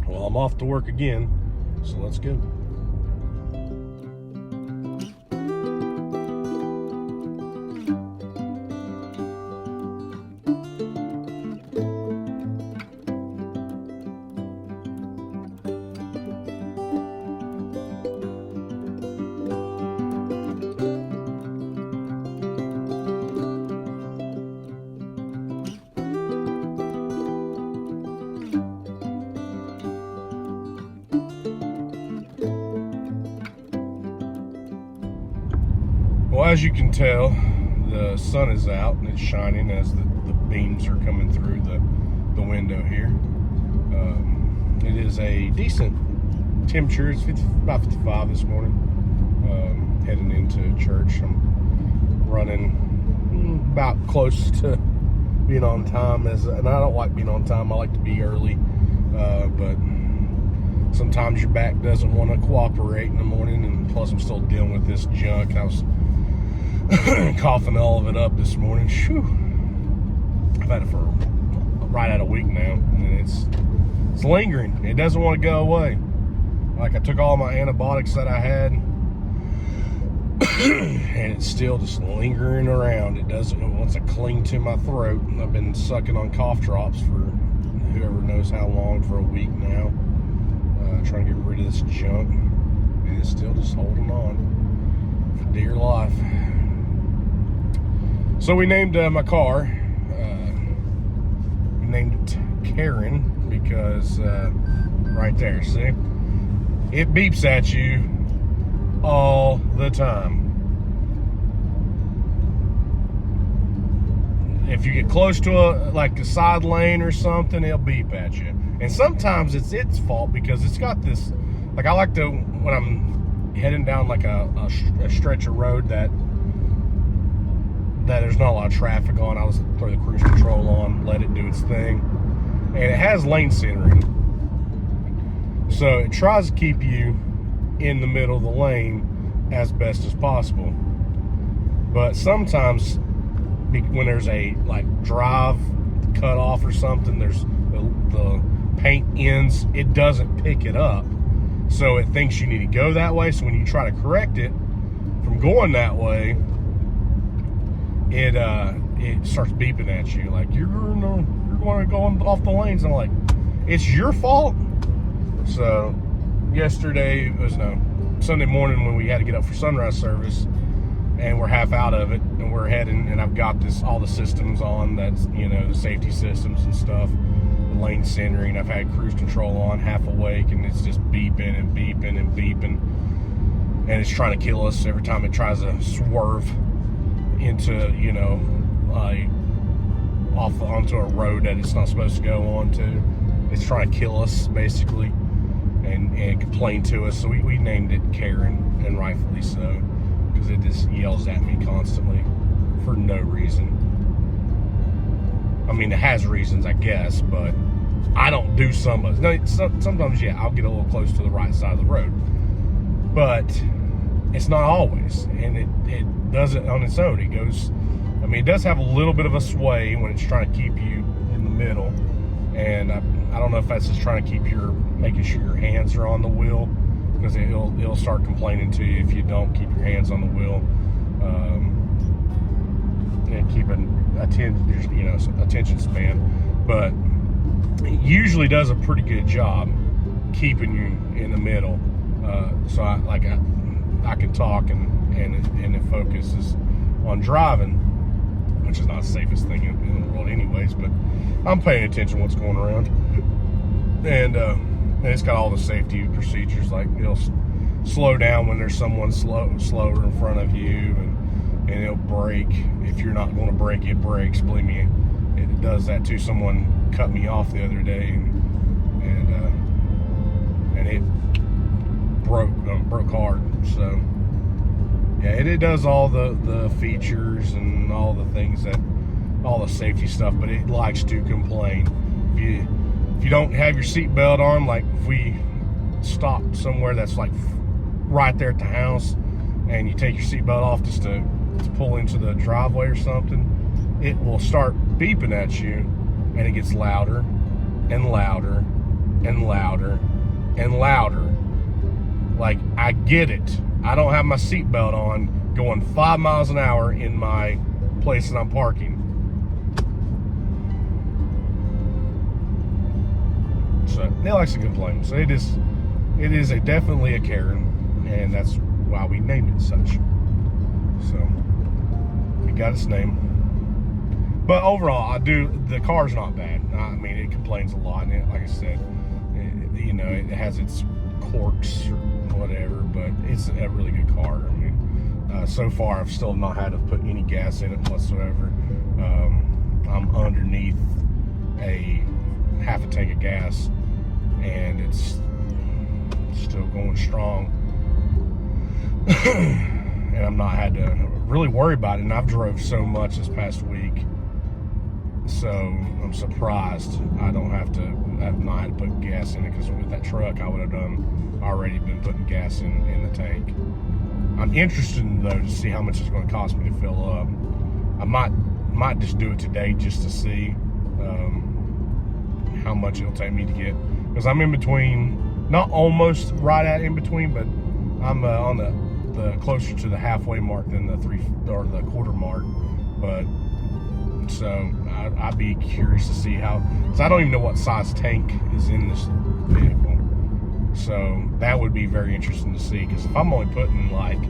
Well, I'm off to work again, so let's go. Well, as you can tell, the sun is out and it's shining as the beams are coming through the window here. It is a decent temperature. It's about 55 this morning. Heading into church. I'm running about close to being on time, and I don't like being on time. I like to be early, but sometimes your back doesn't want to cooperate in the morning, and plus I'm still dealing with this junk. I was coughing all of it up this morning. Whew. I've had it for right at a week now, and it's lingering. It doesn't want to go away. Like, I took all my antibiotics that I had, and it's still just lingering around. It wants to cling to my throat. I've been sucking on cough drops for whoever knows how long, for a week now, trying to get rid of this junk, and it's still just holding on for dear life. So we named my car, we named it Karen, because right there, see? It beeps at you all the time. If you get close to a side lane or something, it'll beep at you. And sometimes it's its fault, because it's got this, like, I like to, when I'm heading down like a stretch of road that there's not a lot of traffic on, I'll just throw the cruise control on, let it do its thing. And it has lane centering, so it tries to keep you in the middle of the lane as best as possible. But sometimes when there's a drive cut off or something, there's the paint ends, it doesn't pick it up, so it thinks you need to go that way. So when you try to correct it from going that way, it starts beeping at you like you're going to go off the lanes. I'm like, it's your fault. So yesterday, it was Sunday morning, when we had to get up for sunrise service, and we're half out of it, and we're heading, and I've got all the systems on, that's, the safety systems and stuff, the lane centering. I've had cruise control on, half awake, and it's just beeping and beeping and beeping, and it's trying to kill us every time it tries to swerve into, off onto a road that it's not supposed to go onto. It's trying to kill us, basically, and complain to us. So we named it Karen, and rightfully so, because it just yells at me constantly for no reason. I mean, it has reasons, I guess, but I don't do sometimes, yeah, I'll get a little close to the right side of the road, but it's not always, and it does it on its own. It goes, it does have a little bit of a sway when it's trying to keep you in the middle, and I don't know if that's just trying to making sure your hands are on the wheel, because it'll start complaining to you if you don't keep your hands on the wheel, and keep an attention span. But it usually does a pretty good job keeping you in the middle. So I can talk, and it focuses on driving, which is not the safest thing in the world anyways, but I'm paying attention to what's going around. And it's got all the safety procedures, like it'll slow down when there's someone slower in front of you, and it'll brake. If you're not going to brake, it brakes. Believe me, it does that too. Someone cut me off the other day, and it broke hard. So yeah, it does all the features and all the things all the safety stuff, but it likes to complain. If you don't have your seatbelt on, like if we stop somewhere that's like right there at the house, and you take your seatbelt off just to pull into the driveway or something, it will start beeping at you, and it gets louder and louder and louder and louder. Like, I get it. I don't have my seatbelt on going 5 miles an hour in my place that I'm parking. So they likes to complain. So it is definitely a Karen, and that's why we named it such. So it got its name. But overall, the car's not bad. I mean, it complains a lot, and it, like I said, it has its quirks or whatever, but it's a really good car. I mean, so far I've still not had to put any gas in it whatsoever. I'm underneath a half a tank of gas, and it's still going strong. And I'm not had to really worry about it. And I've drove so much this past week, so I'm surprised I've not had to put gas in it, because with that truck I would have already been putting gas in the tank. I'm interested though to see how much it's going to cost me to fill up. I might just do it today just to see how much it'll take me to get, because I'm in between, not almost right at in between, but I'm on the closer to the halfway mark than the quarter mark. But so I'd be curious to see how, because I don't even know what size tank is in this vehicle. So that would be very interesting to see, because if I'm only putting like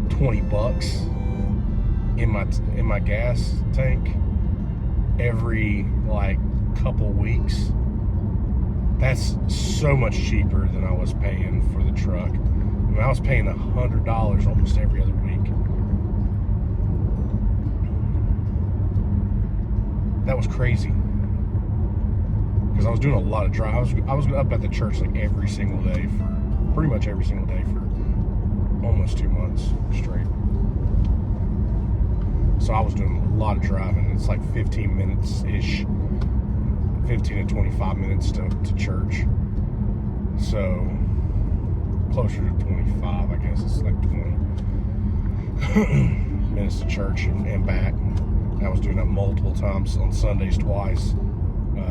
$20 in my gas tank every like couple weeks, that's so much cheaper than I was paying for the truck. I mean, I was paying $100 almost every other week. That was crazy, because I was doing a lot of drive. I was up at the church like every single day pretty much every single day for almost 2 months straight. So I was doing a lot of driving. It's like 15 minutes ish, 15 to 25 minutes to church. So closer to 25, I guess. It's like 20 minutes to church and back. I was doing that multiple times, on Sundays twice,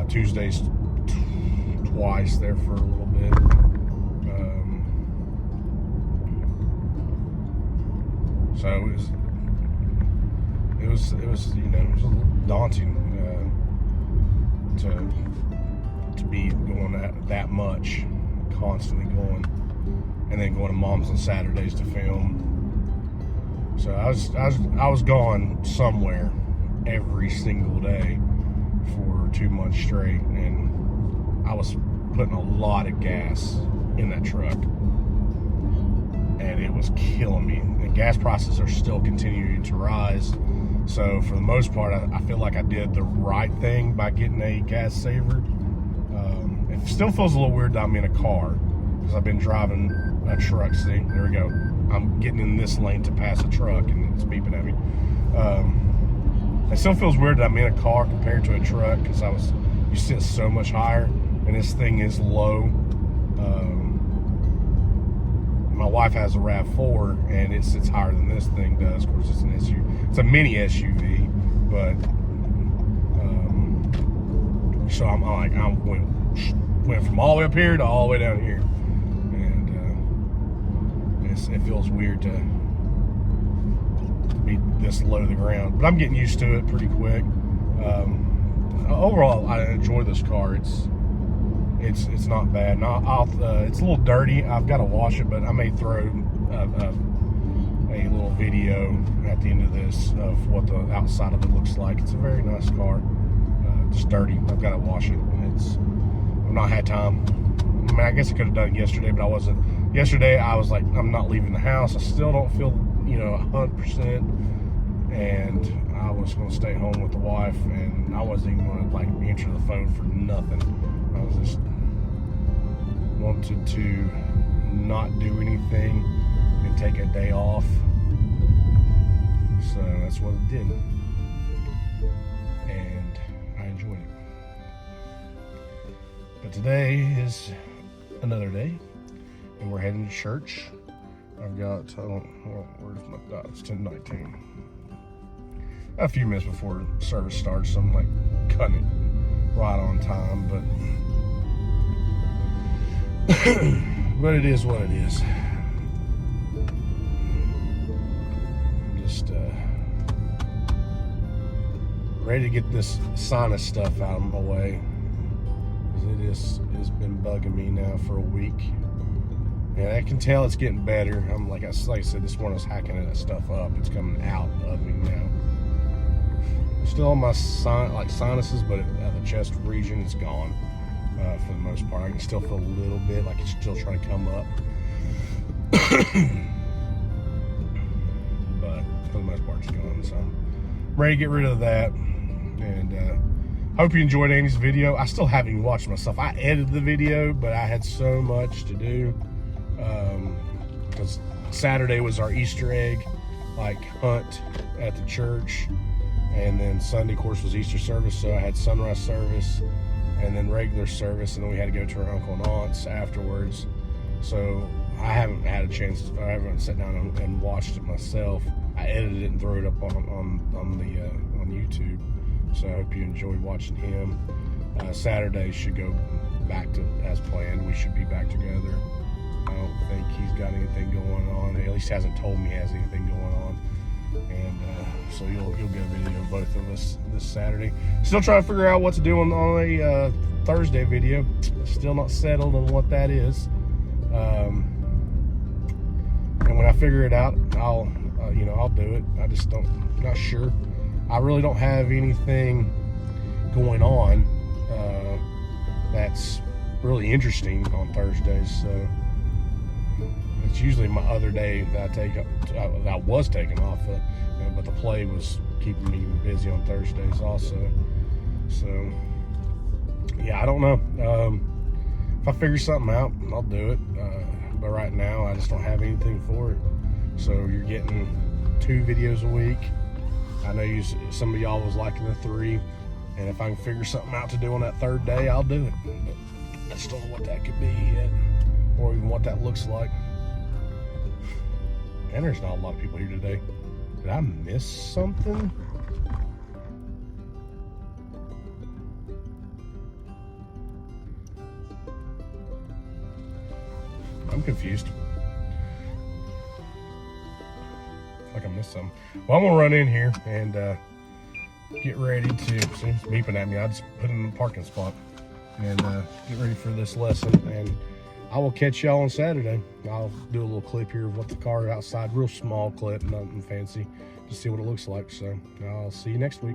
Tuesdays twice there for a little bit. So it was a little daunting to be going that much, constantly going, and then going to Mom's on Saturdays to film. So I was gone somewhere every single day for 2 months straight, and I was putting a lot of gas in that truck, and it was killing me. The gas prices are still continuing to rise, so for the most part I feel like I did the right thing by getting a gas saver. It still feels a little weird that I'm in a car, because I've been driving a truck. See, there we go, I'm getting in this lane to pass a truck and it's beeping at me. It still feels weird that I'm in a car compared to a truck, because you sit so much higher, and this thing is low. My wife has a RAV4, and it sits higher than this thing does. Of course, it's an SUV. It's a mini SUV, but so I went from all the way up here to all the way down here, and it feels weird to be this low to the ground, but I'm getting used to it pretty quick. Overall, I enjoy this car. It's not bad. It's a little dirty. I've got to wash it, but I may throw a little video at the end of this of what the outside of it looks like. It's a very nice car. Just dirty. I've got to wash it. I've not had time. I mean, I guess I could have done it yesterday, but I wasn't. Yesterday, I was like, I'm not leaving the house. I still don't feel 100%, and I was going to stay home with the wife, and I wasn't even going to like answer the phone for nothing. I was just wanted to not do anything and take a day off, so that's what it did, and I enjoyed it. But today is another day, and we're heading to church. I've got, where's my dot? It's 10:19. A few minutes before service starts, so I'm like cutting it right on time, but But it is what it is. I'm just ready to get this sinus stuff out of my way. It's been bugging me now for a week. And I can tell it's getting better. Like I said, this morning I was hacking that stuff up. It's coming out of me now. Still on my sinuses, but the chest region is gone for the most part. I can still feel a little bit like it's still trying to come up. But for the most part it's gone. So I'm ready to get rid of that. And hope you enjoyed Andy's video. I still haven't even watched myself. I edited the video, but I had so much to do. Because Saturday was our Easter egg hunt at the church, and then Sunday, of course, was Easter service. So I had sunrise service, and then regular service, and then we had to go to our uncle and aunt's afterwards. So I haven't had a chance. I haven't sat down and watched it myself. I edited it and threw it up on YouTube. So I hope you enjoyed watching him. Saturday should go back to as planned. We should be back together. I don't think he's got anything going on. At least hasn't told me he has anything going on. And so you'll get a video of both of us this Saturday. Still trying to figure out what to do on a Thursday video. Still not settled on what that is. And when I figure it out, I'll do it. I just not sure. I really don't have anything going on that's really interesting on Thursdays. So it's usually my other day that I was taking off, but the play was keeping me busy on Thursdays also. So yeah, I don't know. If I figure something out, I'll do it. But right now, I just don't have anything for it. So you're getting 2 videos a week. I know some of y'all was liking the 3, and if I can figure something out to do on that 3rd day, I'll do it. But I just don't know what that could be yet, or even what that looks like. And there's not a lot of people here today. Did I miss something? I'm confused. Like I missed something. Well, I'm gonna run in here and get ready to, see, it's beeping at me. I just put it in the parking spot and get ready for this lesson. And I will catch y'all on Saturday. I'll do a little clip here of what the car outside, real small clip, nothing fancy, to see what it looks like. So I'll see you next week.